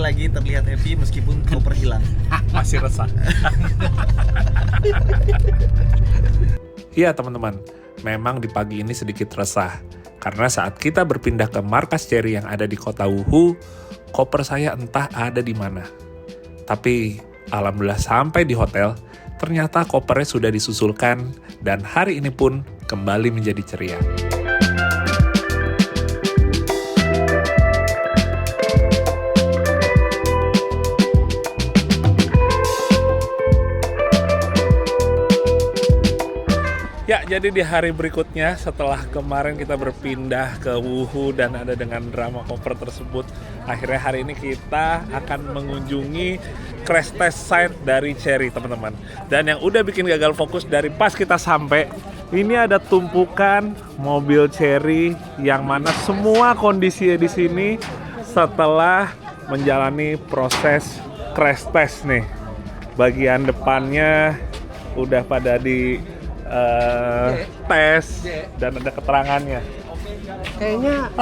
lagi terlihat happy meskipun koper hilang. Masih resah. Iya teman-teman, memang di pagi ini sedikit resah. Karena saat kita berpindah ke markas Chery yang ada di kota Wuhu, koper saya entah ada di mana. Tapi alhamdulillah sampai di hotel, ternyata kopernya sudah disusulkan dan hari ini pun kembali menjadi ceria. Ya, jadi di hari berikutnya setelah kemarin kita berpindah ke Wuhu dan ada dengan drama koper tersebut, akhirnya hari ini kita akan mengunjungi crash test site dari Chery, teman-teman. Dan yang udah bikin gagal fokus dari pas kita sampai, ini ada tumpukan mobil Chery yang mana semua kondisinya di sini setelah menjalani proses crash test nih. Bagian depannya udah pada di tes dan ada keterangannya. Kayaknya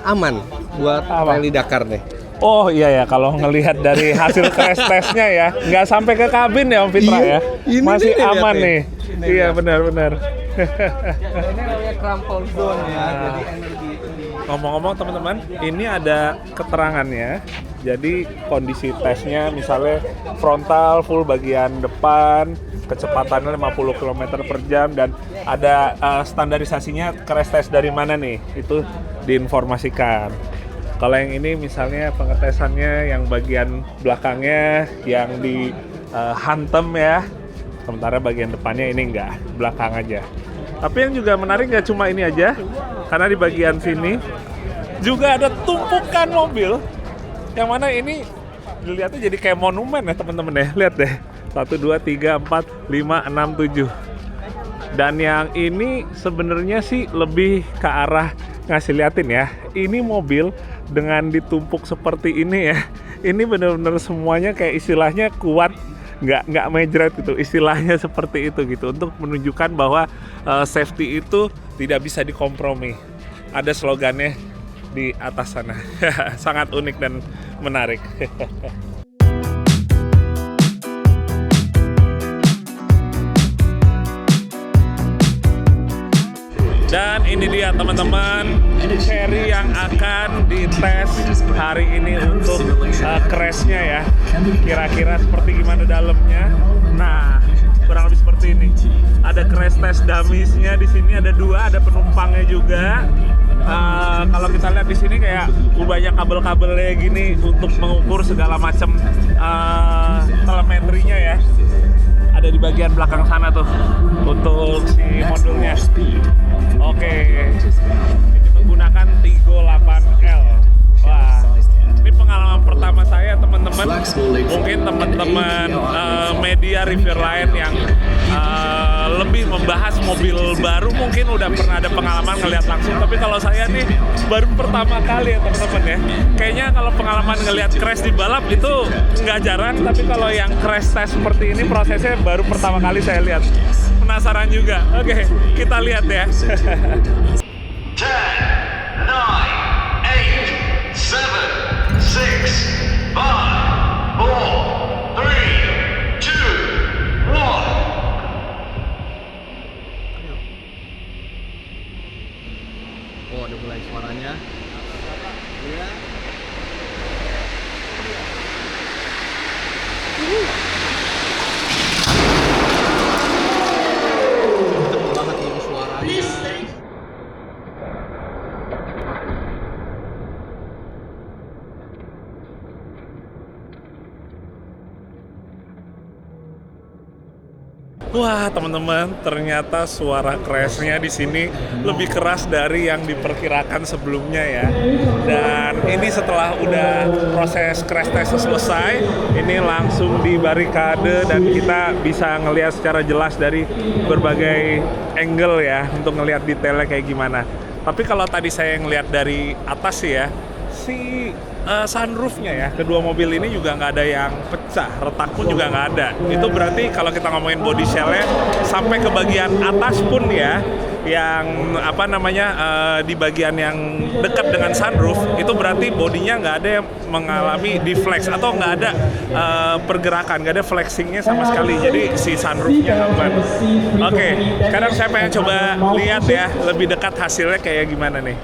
aman buat rally Dakar nih. Oh iya ya, kalau ngelihat dari hasil crash testnya ya, nggak sampai ke kabin ya Om Fitra ya, masih aman nih. Iya benar-benar. Ini namanya crumple zone ya, jadi energi itu di... Ngomong-ngomong teman-teman, ini ada keterangannya. Jadi kondisi tesnya misalnya frontal full bagian depan, kecepatannya 50 km per jam dan ada standarisasinya crash test dari mana nih, itu diinformasikan. Kalau yang ini misalnya pengetesannya yang bagian belakangnya yang dihantem ya, sementara bagian depannya ini enggak, belakang aja. Tapi yang juga menarik nggak cuma ini aja, karena di bagian sini juga ada tumpukan mobil yang mana ini dilihatnya jadi kayak monumen ya teman-teman ya. Lihat deh, 1, 2, 3, 4, 5, 6, 7. Dan yang ini sebenarnya sih lebih ke arah ngasih liatin ya, ini mobil dengan ditumpuk seperti ini ya, ini benar-benar semuanya kayak istilahnya kuat, nggak mejret gitu, istilahnya seperti itu gitu, untuk menunjukkan bahwa safety itu tidak bisa dikompromi. Ada slogannya di atas sana. Sangat unik dan menarik. Dan ini dia teman-teman, Chery yang akan dites hari ini untuk crashnya ya. Kira-kira seperti gimana dalamnya. Nah, kurang lebih seperti ini. Ada crash test dummies-nya di sini, ada 2, ada penumpangnya juga. Kalau kita lihat di sini kayak banyak kabel-kabelnya gini untuk mengukur segala macam telemetrinya ya. Ada di bagian belakang sana tuh untuk si modulnya. Oke, ini menggunakan Tiggo 8L. Wah, ini pengalaman pertama saya teman-teman. Mungkin teman-teman media review lain yang lebih membahas mobil baru mungkin udah pernah ada pengalaman ngelihat langsung. Tapi kalau saya nih baru pertama kali ya teman-teman ya. Kayaknya kalau pengalaman ngelihat crash di balap itu nggak jarang. Tapi kalau yang crash test seperti ini prosesnya baru pertama kali saya lihat. Penasaran juga. Oke, kita lihat ya. 10, 9, 8, 7, 6, 5, 4, 3, 2, 1. Oh, udah mulai suaranya. Ya. Kenceng banget ini suaranya. Wah teman-teman, ternyata suara crashnya di sini lebih keras dari yang diperkirakan sebelumnya ya. Dan ini setelah udah proses crash test selesai, ini langsung di barikade dan kita bisa ngelihat secara jelas dari berbagai angle ya untuk ngelihat detailnya kayak gimana. Tapi kalau tadi saya ngelihat dari atas sih ya, si sunroofnya ya, kedua mobil ini juga nggak ada yang pecah, retak pun juga nggak ada. Itu berarti kalau kita ngomongin body shell-nya sampai ke bagian atas pun ya, di bagian yang dekat dengan sunroof itu berarti bodinya nggak ada yang mengalami deflex atau nggak ada pergerakan, nggak ada flexingnya sama sekali. Jadi si sunroofnya aman. Oke, sekarang saya pengen coba lihat ya lebih dekat hasilnya kayak gimana nih.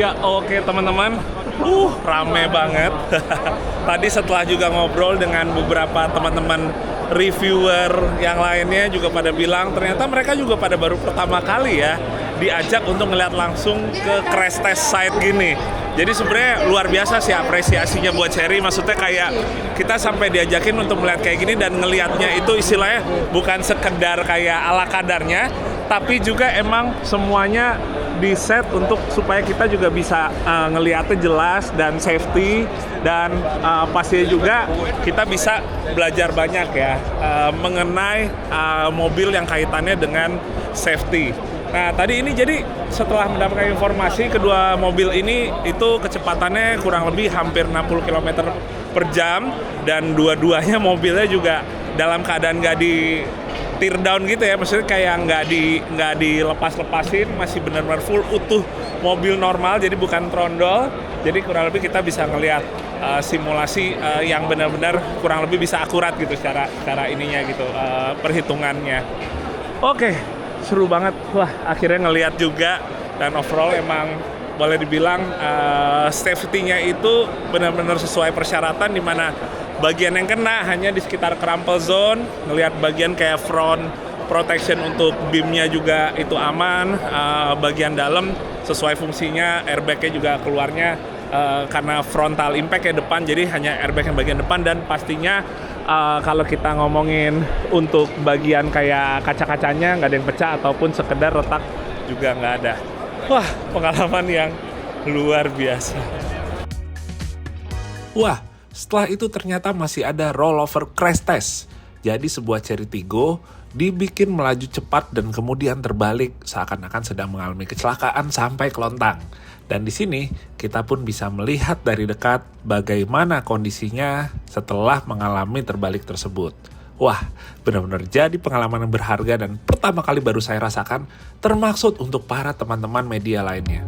Ya oke teman-teman, rame banget. Tadi setelah juga ngobrol dengan beberapa teman-teman reviewer yang lainnya juga pada bilang ternyata mereka juga pada baru pertama kali ya diajak untuk ngeliat langsung ke crash test site gini. Jadi sebenarnya luar biasa sih apresiasinya buat Chery. Maksudnya kayak kita sampai diajakin untuk melihat kayak gini dan ngelihatnya itu istilahnya bukan sekedar kayak ala kadarnya, tapi juga emang semuanya di set untuk supaya kita juga bisa ngelihatnya jelas dan safety dan pastinya juga kita bisa belajar banyak ya mengenai mobil yang kaitannya dengan safety. Nah tadi ini jadi setelah mendapatkan informasi kedua mobil ini itu kecepatannya kurang lebih hampir 60 km per jam dan dua-duanya mobilnya juga dalam keadaan nggak di tear down gitu ya, maksudnya kayak nggak dilepas-lepasin, masih benar-benar full utuh mobil normal, jadi bukan trondol. Jadi kurang lebih kita bisa ngelihat simulasi yang benar-benar kurang lebih bisa akurat gitu secara ininya gitu perhitungannya. Oke, seru banget. Wah, akhirnya ngelihat juga dan overall emang boleh dibilang safety-nya itu benar-benar sesuai persyaratan, di mana bagian yang kena hanya di sekitar crumple zone, ngelihat bagian kayak front protection untuk beamnya juga itu aman, bagian dalam sesuai fungsinya, airbagnya juga keluarnya karena frontal impact ya depan, jadi hanya airbag yang bagian depan dan pastinya kalau kita ngomongin untuk bagian kayak kaca-kacanya nggak ada yang pecah ataupun sekedar retak juga nggak ada. Wah, pengalaman yang luar biasa. Wah, setelah itu ternyata masih ada rollover crash test. Jadi sebuah Chery Tiggo dibikin melaju cepat dan kemudian terbalik seakan-akan sedang mengalami kecelakaan sampai kelontang. Dan di sini kita pun bisa melihat dari dekat bagaimana kondisinya setelah mengalami terbalik tersebut. Wah, benar-benar jadi pengalaman yang berharga dan pertama kali baru saya rasakan, termaksud untuk para teman-teman media lainnya.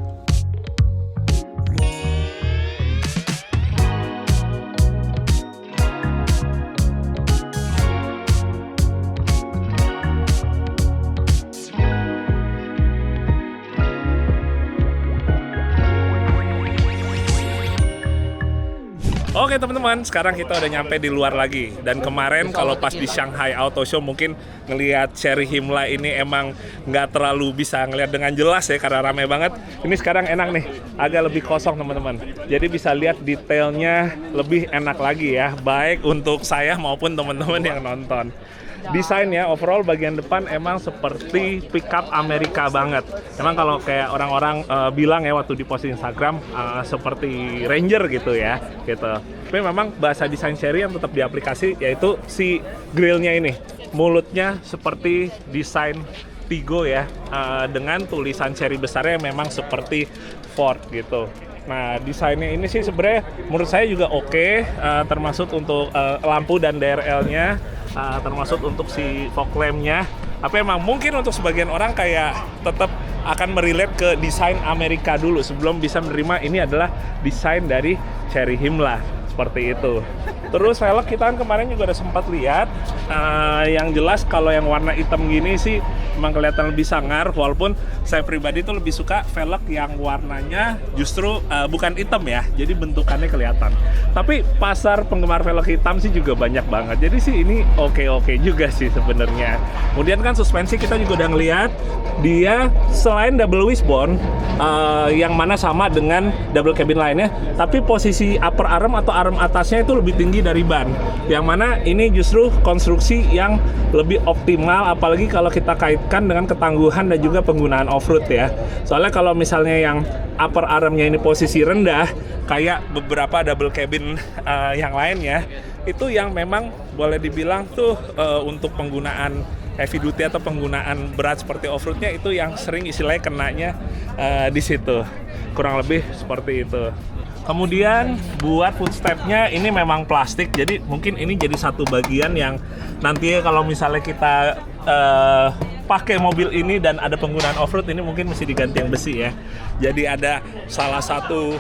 Oke teman-teman, sekarang kita udah nyampe di luar lagi. Dan kemarin kalau pas di Shanghai Auto Show mungkin ngelihat Chery Himla ini emang nggak terlalu bisa ngelihat dengan jelas ya karena ramai banget. Ini sekarang enak nih, agak lebih kosong teman-teman. Jadi bisa lihat detailnya lebih enak lagi ya, baik untuk saya maupun teman-teman yang nonton. Desainnya overall bagian depan emang seperti pickup Amerika banget. Emang kalau kayak orang-orang bilang ya waktu di post Instagram seperti Ranger gitu ya, gitu. Tapi memang bahasa desain Chery yang tetap di aplikasi yaitu si grillnya ini, mulutnya seperti desain Tiggo ya, dengan tulisan Chery besarnya yang memang seperti Ford gitu. Nah desainnya ini sih sebenarnya menurut saya juga oke, termasuk untuk lampu dan DRL-nya. Termasuk untuk si fog lamp-nya. Tapi emang mungkin untuk sebagian orang kayak tetap akan merelate ke desain Amerika dulu sebelum bisa menerima ini adalah desain dari Chery Himla seperti itu. Terus velg kita kan kemarin juga udah sempat lihat Yang jelas kalau yang warna hitam gini sih memang kelihatan lebih sangar, walaupun saya pribadi tuh lebih suka velg yang warnanya justru bukan hitam ya, jadi bentukannya kelihatan. Tapi pasar penggemar velg hitam sih juga banyak banget, jadi sih ini oke juga sih sebenarnya. Kemudian kan suspensi kita juga udah ngeliat dia selain double wishbone yang mana sama dengan double cabin lainnya, tapi posisi upper arm atau arm atasnya itu lebih tinggi dari ban, yang mana ini justru konstruksi yang lebih optimal, apalagi kalau kita kaitkan dengan ketangguhan dan juga penggunaan off-road ya. Soalnya kalau misalnya yang upper armnya ini posisi rendah kayak beberapa double cabin yang lainnya, itu yang memang boleh dibilang tuh untuk penggunaan heavy duty atau penggunaan berat seperti off-roadnya itu yang sering istilahnya kenanya di situ. Kurang lebih seperti itu. Kemudian buat footstepnya ini memang plastik, jadi mungkin ini jadi satu bagian yang nantinya kalau misalnya kita pakai mobil ini dan ada penggunaan off-road ini mungkin mesti diganti yang besi ya. Jadi ada salah satu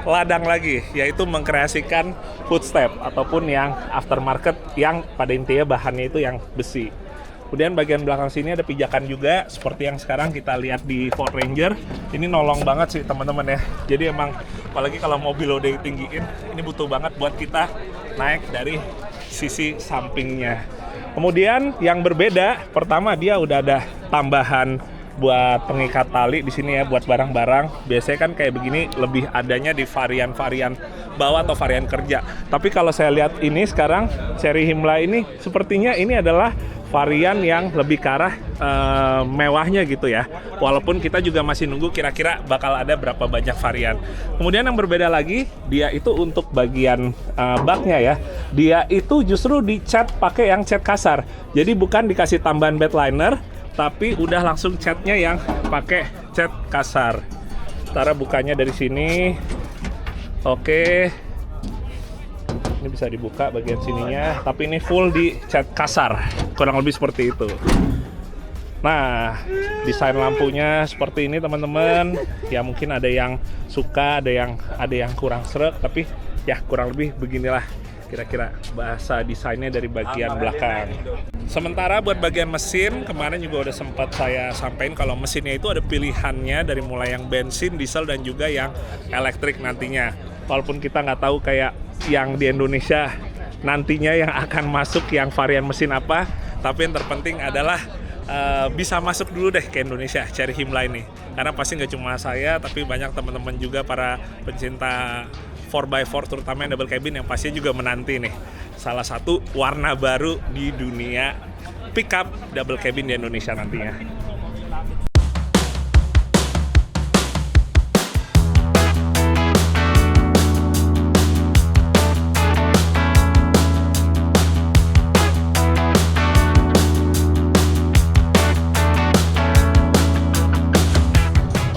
ladang lagi, yaitu mengkreasikan footstep ataupun yang aftermarket yang pada intinya bahannya itu yang besi. Kemudian bagian belakang sini ada pijakan juga seperti yang sekarang kita lihat di Ford Ranger. Ini nolong banget sih teman-teman ya. Jadi emang apalagi kalau mobil udah ditinggiin, ini butuh banget buat kita naik dari sisi sampingnya. Kemudian yang berbeda, pertama dia udah ada tambahan buat pengikat tali di sini ya buat barang-barang. Biasanya kan kayak begini lebih adanya di varian-varian bawah atau varian kerja. Tapi kalau saya lihat ini sekarang seri Himla ini sepertinya ini adalah varian yang lebih ke arah mewahnya gitu ya. Walaupun kita juga masih nunggu kira-kira bakal ada berapa banyak varian. Kemudian yang berbeda lagi, dia itu untuk bagian baknya ya. Dia itu justru dicat pakai yang cat kasar. Jadi bukan dikasih tambahan bed liner, tapi udah langsung catnya yang pakai cat kasar. Ntar bukanya dari sini. Oke. Ini bisa dibuka bagian sininya, tapi ini full di cat kasar, kurang lebih seperti itu. Nah, desain lampunya seperti ini teman-teman. Ya mungkin ada yang suka, ada yang kurang sreg, tapi ya kurang lebih beginilah kira-kira bahasa desainnya dari bagian belakang. Sementara buat bagian mesin, kemarin juga udah sempat saya sampaikan kalau mesinnya itu ada pilihannya dari mulai yang bensin, diesel, dan juga yang elektrik nantinya. Walaupun kita nggak tahu kayak yang di Indonesia nantinya yang akan masuk yang varian mesin apa, tapi yang terpenting adalah bisa masuk dulu deh ke Indonesia Cherry Himla ini, karena pasti nggak cuma saya tapi banyak teman-teman juga para pencinta 4x4 terutama yang double cabin yang pastinya juga menanti nih salah satu warna baru di dunia pickup double cabin di Indonesia nantinya.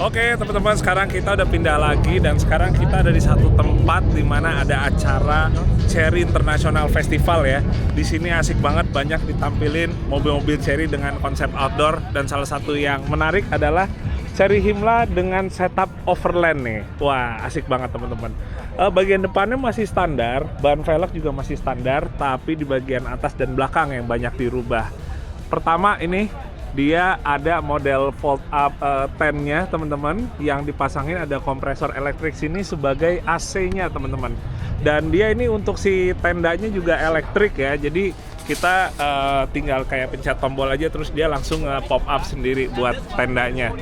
Oke teman-teman, sekarang kita udah pindah lagi dan sekarang kita ada di satu tempat di mana ada acara Cherry International Festival ya. Di sini asik banget, banyak ditampilin mobil-mobil Cherry dengan konsep outdoor, dan salah satu yang menarik adalah Cherry Himla dengan setup overland nih. Wah, asik banget teman-teman. Bagian depannya masih standar, ban velg juga masih standar, tapi di bagian atas dan belakang yang banyak dirubah. Pertama ini dia ada model fold up tent-nya teman-teman, yang dipasangin ada kompresor elektrik sini sebagai AC-nya teman-teman. Dan dia ini untuk si tendanya juga elektrik ya, jadi kita tinggal kayak pencet tombol aja terus dia langsung pop up sendiri buat tendanya.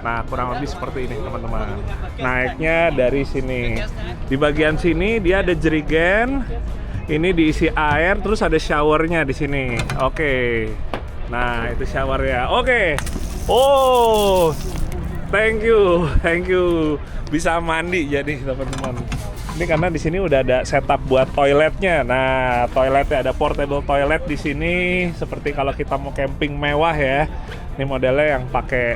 Nah kurang lebih seperti ini teman-teman. Naiknya dari sini. Di bagian sini dia ada jerigen, ini diisi air, terus ada showernya di sini. Oke. Nah itu shower ya. Oke. Oh, thank you. Bisa mandi jadi teman-teman. Ini karena di sini udah ada setup buat toiletnya. Nah toiletnya ada portable toilet di sini. Seperti kalau kita mau camping mewah ya. Ini modelnya yang pakai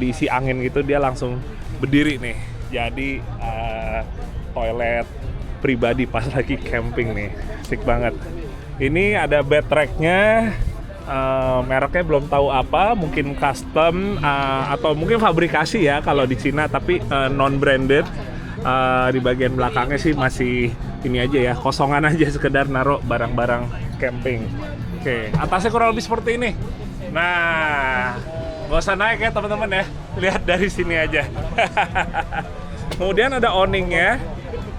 diisi angin gitu, dia langsung berdiri nih. Jadi toilet pribadi pas lagi camping nih. Asik banget. Ini ada bed rack-nya. Mereknya belum tahu apa, mungkin custom atau mungkin fabrikasi ya kalau di Cina, tapi non branded. Di bagian belakangnya sih masih ini aja ya, kosongan aja sekedar naruh barang-barang camping. Oke, atasnya kurang lebih seperti ini. Nah, nggak usah naik ya teman-teman ya, lihat dari sini aja. Kemudian ada awningnya.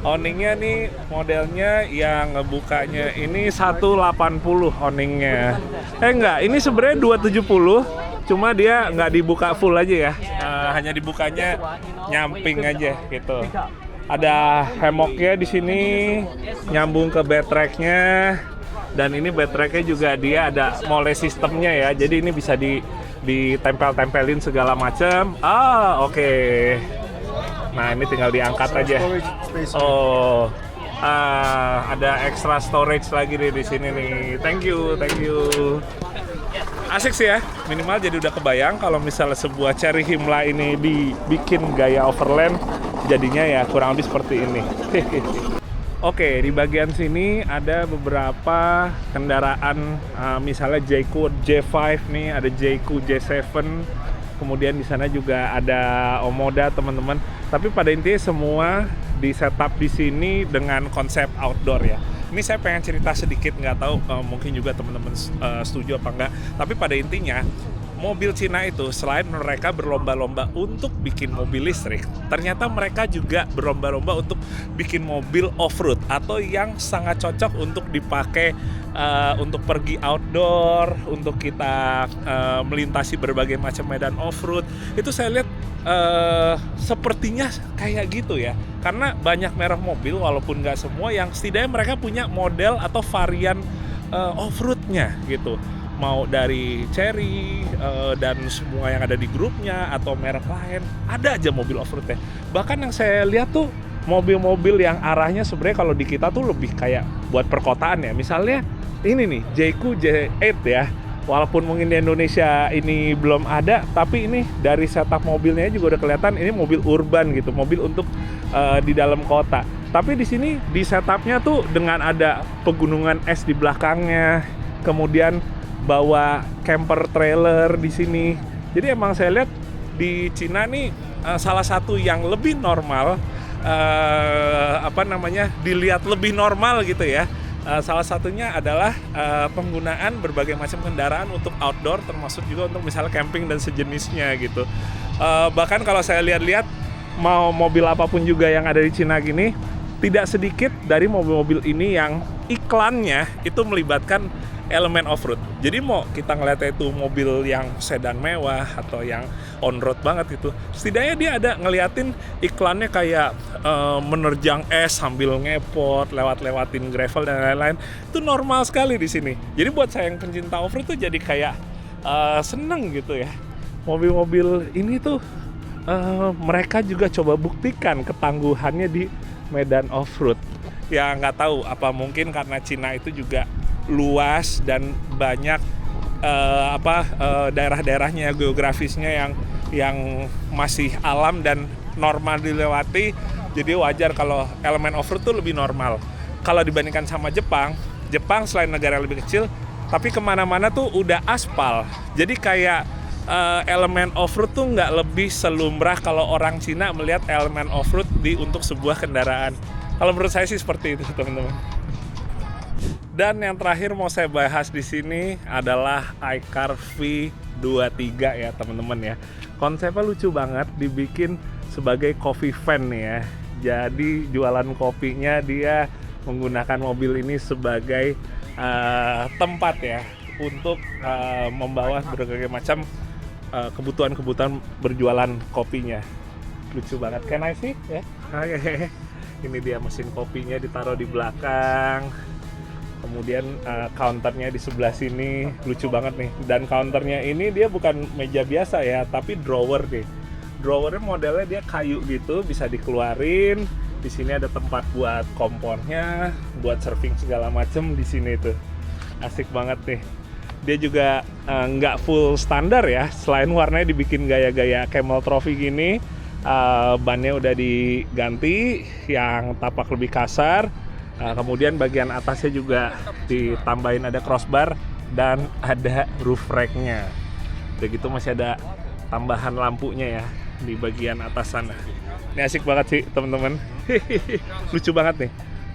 Awningnya nih modelnya yang ngebukanya ini 180 awningnya. Enggak, ini sebenarnya 270, cuma dia nggak dibuka full aja ya. Hanya dibukanya nyamping aja gitu. Ada hammocknya di sini, nyambung ke bed rack-nya. Dan ini bed rack-nya juga dia ada mole sistemnya ya. Jadi ini bisa ditempel-tempelin segala macam. Oke. Nah, ini tinggal diangkat aja. Oh, ada extra storage lagi nih di sini nih. Thank you. Asik sih ya, minimal jadi udah kebayang kalau misalnya sebuah Cherry Himla ini dibikin gaya overland, jadinya ya kurang lebih seperti ini. Oke, di bagian sini ada beberapa kendaraan, misalnya Jayco J5 nih, ada Jayco J7. Kemudian di sana juga ada Omoda teman-teman. Tapi pada intinya semua di setup di sini dengan konsep outdoor ya. Ini saya pengen cerita sedikit, nggak tahu mungkin juga teman-teman setuju apa enggak. Tapi pada intinya mobil Cina itu selain mereka berlomba-lomba untuk bikin mobil listrik, ternyata mereka juga berlomba-lomba untuk bikin mobil off-road atau yang sangat cocok untuk dipakai untuk pergi outdoor, untuk kita melintasi berbagai macam medan off-road. Itu saya lihat sepertinya kayak gitu ya, karena banyak merek mobil walaupun nggak semua yang setidaknya mereka punya model atau varian off-roadnya gitu. Mau dari Cherry dan semua yang ada di grupnya atau merek lain, ada aja mobil off-roadnya. Bahkan yang saya lihat tuh mobil-mobil yang arahnya sebenarnya kalau di kita tuh lebih kayak buat perkotaan ya. Misalnya ini nih Jayco J8 ya. Walaupun mungkin di Indonesia ini belum ada, tapi ini dari setup mobilnya juga udah kelihatan ini mobil urban gitu, mobil untuk di dalam kota. Tapi di sini di setupnya tuh dengan ada pegunungan es di belakangnya, kemudian bawa camper trailer di sini. Jadi emang saya lihat di Cina nih salah satu yang lebih normal, dilihat lebih normal gitu ya. Salah satunya adalah penggunaan berbagai macam kendaraan untuk outdoor, termasuk juga untuk misalnya camping dan sejenisnya gitu. Bahkan kalau saya lihat-lihat mau mobil apapun juga yang ada di Cina gini, tidak sedikit dari mobil-mobil ini yang iklannya itu melibatkan elemen off-road. Jadi mau kita ngeliatnya itu mobil yang sedan mewah atau yang on-road banget gitu, setidaknya dia ada ngeliatin iklannya kayak menerjang es sambil ngepot, lewat-lewatin gravel dan lain-lain. Itu normal sekali di sini. Jadi buat saya yang pencinta off-road tuh jadi kayak seneng gitu ya. Mobil-mobil ini tuh mereka juga coba buktikan ketangguhannya di medan off-road. Ya nggak tahu apa mungkin karena Cina itu juga luas dan banyak daerah-daerahnya, geografisnya yang masih alam dan normal dilewati, jadi wajar kalau elemen off-road tuh lebih normal. Kalau dibandingkan sama Jepang selain negara yang lebih kecil, tapi kemana-mana tuh udah aspal, jadi kayak elemen off-road tuh nggak lebih selumrah kalau orang Cina melihat elemen off-road untuk sebuah kendaraan. Kalau menurut saya sih seperti itu teman-teman. Dan yang terakhir mau saya bahas di sini adalah iCar V23 ya teman-teman ya. Konsepnya lucu banget, dibikin sebagai coffee van nih ya. Jadi jualan kopinya dia menggunakan mobil ini sebagai tempat ya untuk membawa berbagai macam kebutuhan-kebutuhan berjualan kopinya. Lucu banget, can I see ya? Oke. Ini dia mesin kopinya ditaruh di belakang. Kemudian counternya di sebelah sini, lucu banget nih. Dan counternya ini dia bukan meja biasa ya, tapi drawer nih. Drawernya modelnya dia kayu gitu, bisa dikeluarin. Di sini ada tempat buat kompornya, buat serving segala macem di sini tuh. Asik banget nih. Dia juga nggak full standar ya. Selain warnanya dibikin gaya-gaya camel trophy gini, bannya udah diganti yang tapak lebih kasar. Kemudian bagian atasnya juga ditambahin ada crossbar dan ada roof rack-nya. Udah gitu masih ada tambahan lampunya ya di bagian atas sana. Ini asik banget sih teman-teman. Lucu banget nih.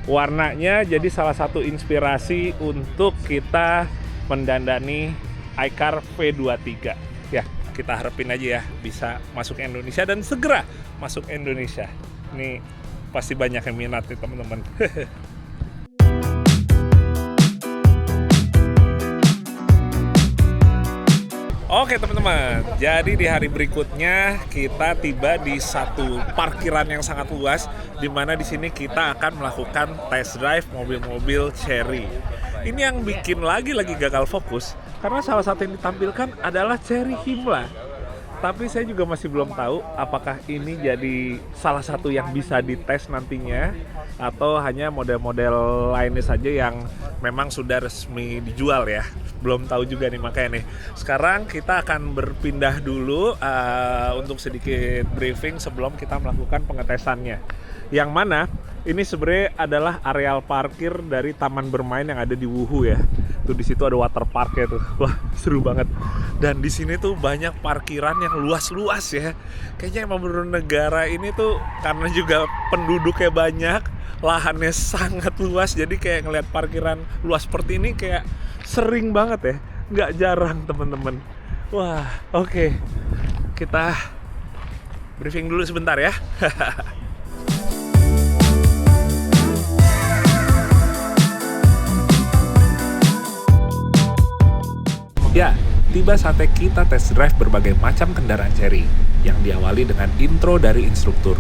warnanya jadi salah satu inspirasi untuk kita mendandani iCar V23. Ya, kita harapin aja ya bisa masuk ke Indonesia dan segera masuk ke Indonesia. Ini pasti banyak yang minat nih teman-teman. Oke teman-teman, jadi di hari berikutnya kita tiba di satu parkiran yang sangat luas, di mana di sini kita akan melakukan test drive mobil-mobil Chery. Ini yang bikin lagi-lagi gagal fokus, karena salah satu yang ditampilkan adalah Chery Himla. Tapi saya juga masih belum tahu apakah ini jadi salah satu yang bisa dites nantinya, atau hanya model-model lainnya saja yang memang sudah resmi dijual ya. Belum tahu juga nih, makanya nih sekarang kita akan berpindah dulu untuk sedikit briefing sebelum kita melakukan pengetesannya, yang mana ini sebenarnya adalah areal parkir dari taman bermain yang ada di Wuhu ya. Tuh di situ ada water parknya tuh, wah seru banget. Dan di sini tuh banyak parkiran yang luas-luas ya. Kayaknya emang bener negara ini tuh karena juga penduduknya banyak, lahannya sangat luas, jadi kayak ngeliat parkiran luas seperti ini kayak sering banget ya, nggak jarang teman-teman. Wah, oke. Kita briefing dulu sebentar ya. Ya, tiba saatnya kita test drive berbagai macam kendaraan Chery yang diawali dengan intro dari instruktur.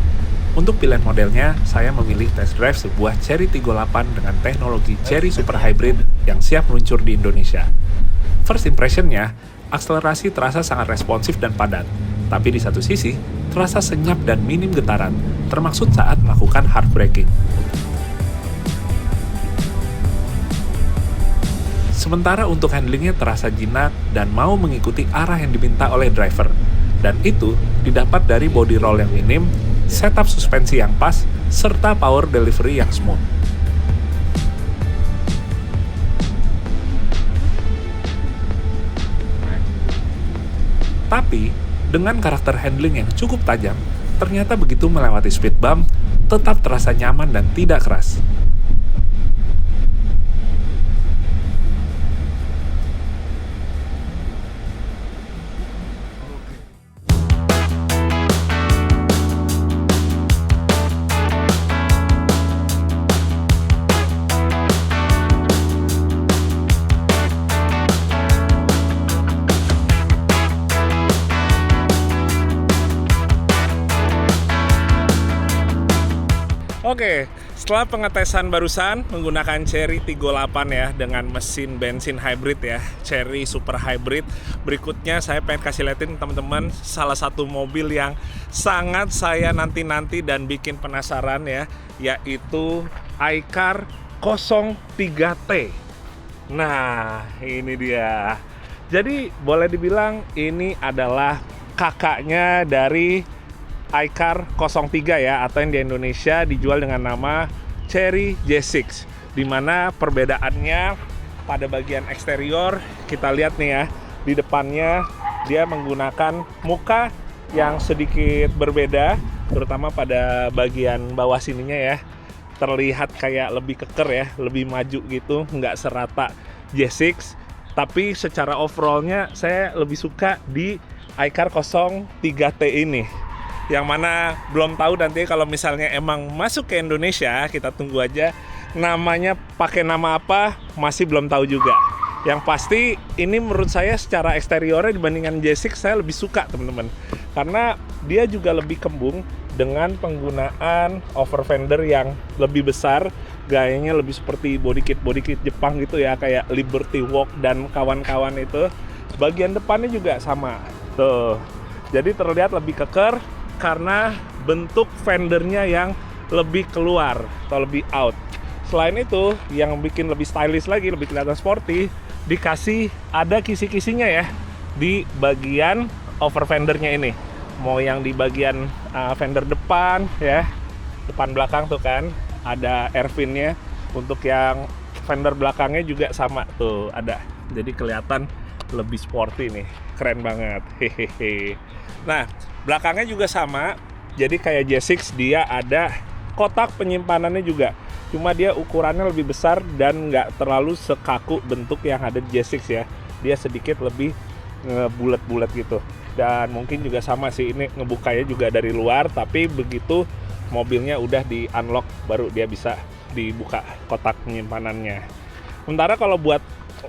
Untuk pilihan modelnya, saya memilih test drive sebuah Chery Tiggo 8 dengan teknologi Chery Super Hybrid yang siap meluncur di Indonesia. First impression-nya, akselerasi terasa sangat responsif dan padat, tapi di satu sisi, terasa senyap dan minim getaran, termaksud saat melakukan hard braking. Sementara untuk handlingnya terasa jinak dan mau mengikuti arah yang diminta oleh driver. Dan itu didapat dari body roll yang minim, setup suspensi yang pas, serta power delivery yang smooth. Tapi, dengan karakter handling yang cukup tajam, ternyata begitu melewati speed bump, tetap terasa nyaman dan tidak keras. Oke, setelah pengetesan barusan menggunakan Chery Tiggo 8 ya dengan mesin bensin hybrid ya, Chery Super Hybrid. Berikutnya saya pengen kasih liatin teman-teman salah satu mobil yang sangat saya nanti-nanti dan bikin penasaran ya, yaitu iCar 03T. Nah, ini dia. Jadi boleh dibilang ini adalah kakaknya dari iCar 03 ya, atau yang di Indonesia dijual dengan nama Chery J6, dimana perbedaannya pada bagian eksterior kita lihat nih ya, di depannya dia menggunakan muka yang sedikit berbeda, terutama pada bagian bawah sininya ya, terlihat kayak lebih keker ya, lebih maju gitu, nggak serata J6. Tapi secara overallnya saya lebih suka di iCar 03T ini, yang mana belum tahu nanti kalau misalnya emang masuk ke Indonesia, kita tunggu aja namanya pakai nama apa, masih belum tahu juga. Yang pasti ini menurut saya secara eksteriornya dibandingkan J6 saya lebih suka teman-teman, karena dia juga lebih kembung dengan penggunaan over fender yang lebih besar, gayanya lebih seperti body kit Jepang gitu ya, kayak Liberty Walk dan kawan-kawan itu. Bagian depannya juga sama tuh, jadi terlihat lebih keker karena bentuk fendernya yang lebih keluar atau lebih out. Selain itu, yang bikin lebih stylish lagi, lebih kelihatan sporty, dikasih ada kisi-kisinya ya di bagian over fendernya ini. Mau yang di bagian fender depan ya, depan belakang tuh kan ada air fin-nya. Untuk yang fender belakangnya juga sama tuh ada. Jadi kelihatan lebih sporty nih, keren banget. Hehehe. Nah, belakangnya juga sama, jadi kayak J6 dia ada kotak penyimpanannya juga. cuma dia ukurannya lebih besar dan nggak terlalu sekaku bentuk yang ada di J6 ya. Dia sedikit lebih bulat-bulat gitu. Dan mungkin juga sama sih, ini ngebukanya juga dari luar, tapi begitu mobilnya udah di unlock baru dia bisa dibuka kotak penyimpanannya. Sementara kalau buat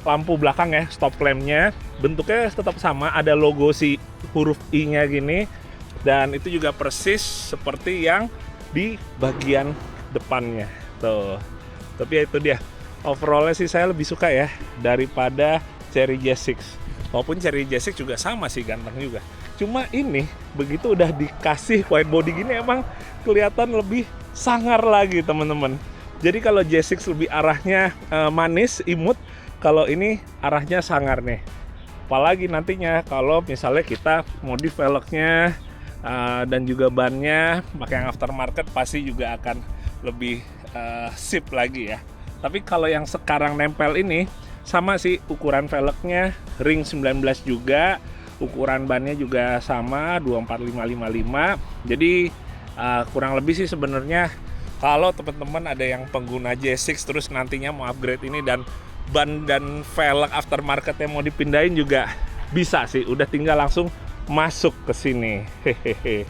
lampu belakang ya, stop lampnya bentuknya tetap sama, ada logo si huruf I-nya gini, dan itu juga persis seperti yang di bagian depannya tuh. Tapi ya itu dia, overallnya sih saya lebih suka ya daripada Chery J6. Walaupun Chery J6 juga sama sih, ganteng juga. Cuma ini begitu udah dikasih white body gini emang kelihatan lebih sangar lagi teman-teman. Jadi kalau J6 lebih arahnya manis, imut, kalau ini arahnya sangar nih. Apalagi nantinya kalau misalnya kita modif velgnya dan juga bannya pakai yang aftermarket, pasti juga akan lebih sip lagi ya. Tapi kalau yang sekarang nempel ini sama sih, ukuran velgnya ring 19 juga, ukuran bannya juga sama 24555. Jadi kurang lebih sih sebenarnya kalau teman-teman ada yang pengguna J6 terus nantinya mau upgrade ini dan ban dan velg aftermarketnya mau dipindahin juga bisa sih, udah tinggal langsung masuk ke sini. Hehehe.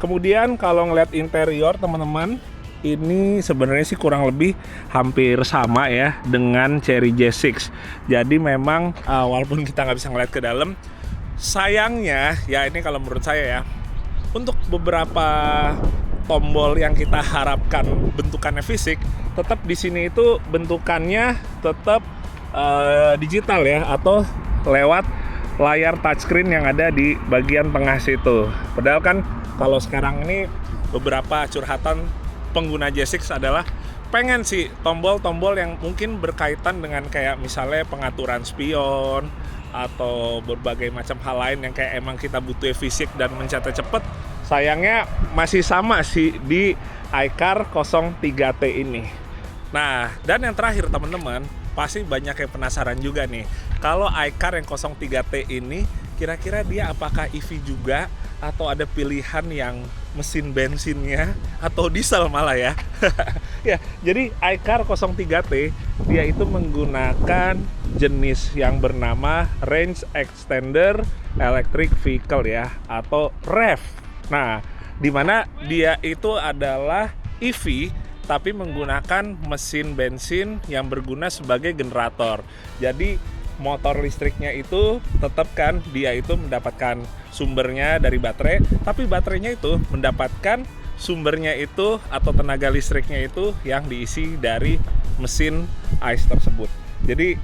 Kemudian kalau ngeliat interior teman-teman, ini sebenarnya sih kurang lebih hampir sama ya dengan Chery J6. Jadi memang walaupun kita nggak bisa ngeliat ke dalam, sayangnya ya ini kalau menurut saya ya, untuk beberapa tombol yang kita harapkan bentukannya fisik, tetap di sini itu bentukannya tetap digital ya, atau lewat layar touchscreen yang ada di bagian tengah situ. Padahal kan kalau sekarang ini beberapa curhatan pengguna J6 adalah pengen sih tombol-tombol yang mungkin berkaitan dengan kayak misalnya pengaturan spion atau berbagai macam hal lain yang kayak emang kita butuh fisik dan mencetak cepet. Sayangnya masih sama sih di iCar 03T ini. Nah, dan yang terakhir teman-teman, pasti banyak yang penasaran juga nih, kalau iCar yang 03T ini kira-kira dia apakah EV juga atau ada pilihan yang mesin bensinnya atau diesel malah ya. Ya, jadi iCar 03T dia itu menggunakan jenis yang bernama Range Extender Electric Vehicle ya, atau REV. Nah, di mana dia itu adalah EV tapi menggunakan mesin bensin yang berguna sebagai generator. Jadi motor listriknya itu tetap kan dia itu mendapatkan sumbernya dari baterai, tapi baterainya itu mendapatkan sumbernya itu atau tenaga listriknya itu yang diisi dari mesin ICE tersebut. Jadi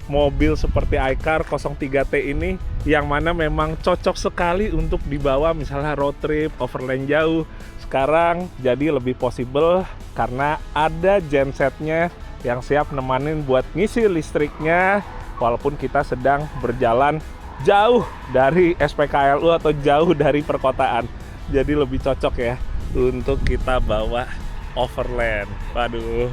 mobil seperti iCar 03T ini yang mana memang cocok sekali untuk dibawa misalnya road trip, overland jauh. Sekarang jadi lebih possible karena ada gensetnya yang siap nemanin buat ngisi listriknya walaupun kita sedang berjalan jauh dari SPKLU atau jauh dari perkotaan. Jadi lebih cocok ya untuk kita bawa overland. Waduh,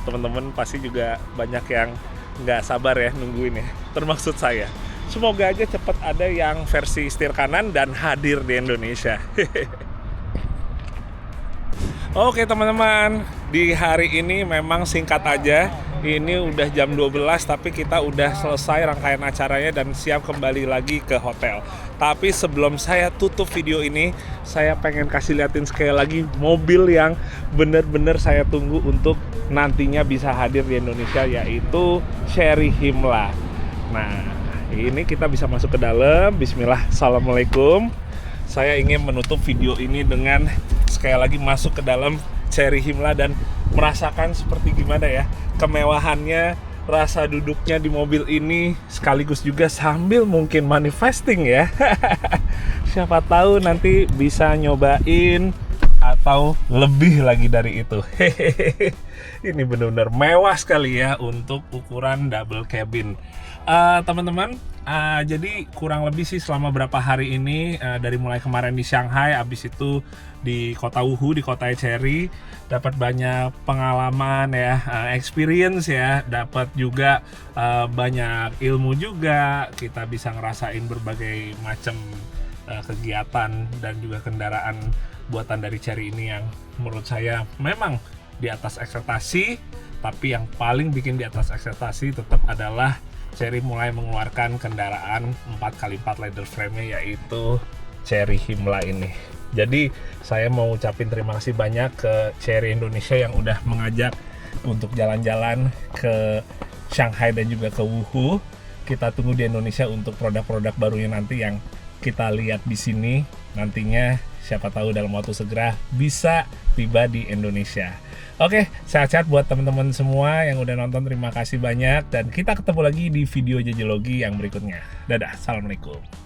teman-teman pasti juga banyak yang nggak sabar ya nungguin ya, termaksud saya. Semoga aja cepat ada yang versi setir kanan dan hadir di Indonesia. Oke teman-teman, di hari ini memang singkat aja. Ini udah jam 12 tapi kita udah selesai rangkaian acaranya dan siap kembali lagi ke hotel. Tapi sebelum saya tutup video ini, saya pengen kasih liatin sekali lagi mobil yang bener-bener saya tunggu untuk nantinya bisa hadir di Indonesia, yaitu Chery Himla. Nah, ini kita bisa masuk ke dalam. Bismillah, assalamualaikum. Saya ingin menutup video ini dengan sekali lagi masuk ke dalam Chery Himla dan merasakan seperti gimana ya kemewahannya, rasa duduknya di mobil ini, sekaligus juga sambil mungkin manifesting ya. Siapa tahu nanti bisa nyobain atau lebih lagi dari itu. Ini benar-benar mewah sekali ya untuk ukuran double cabin. Teman-teman, jadi kurang lebih sih selama berapa hari ini, dari mulai kemarin di Shanghai, abis itu di kota Wuhu, di kota Chery, dapat banyak pengalaman ya, experience ya, dapat juga banyak ilmu juga, kita bisa ngerasain berbagai macam kegiatan dan juga kendaraan buatan dari Chery ini yang menurut saya memang di atas ekspektasi, tapi yang paling bikin di atas ekspektasi tetap adalah Chery mulai mengeluarkan kendaraan 4x4 leather frame-nya, yaitu Chery Himla ini. Jadi saya mau ucapin terima kasih banyak ke Chery Indonesia yang udah mengajak untuk jalan-jalan ke Shanghai dan juga ke Wuhu. Kita tunggu di Indonesia untuk produk-produk barunya nanti yang kita lihat di sini. Nantinya siapa tahu dalam waktu segera bisa tiba di Indonesia. Oke, sehat-sehat buat teman-teman semua yang udah nonton. Terima kasih banyak dan kita ketemu lagi di video Jajilogi yang berikutnya. Dadah, assalamualaikum.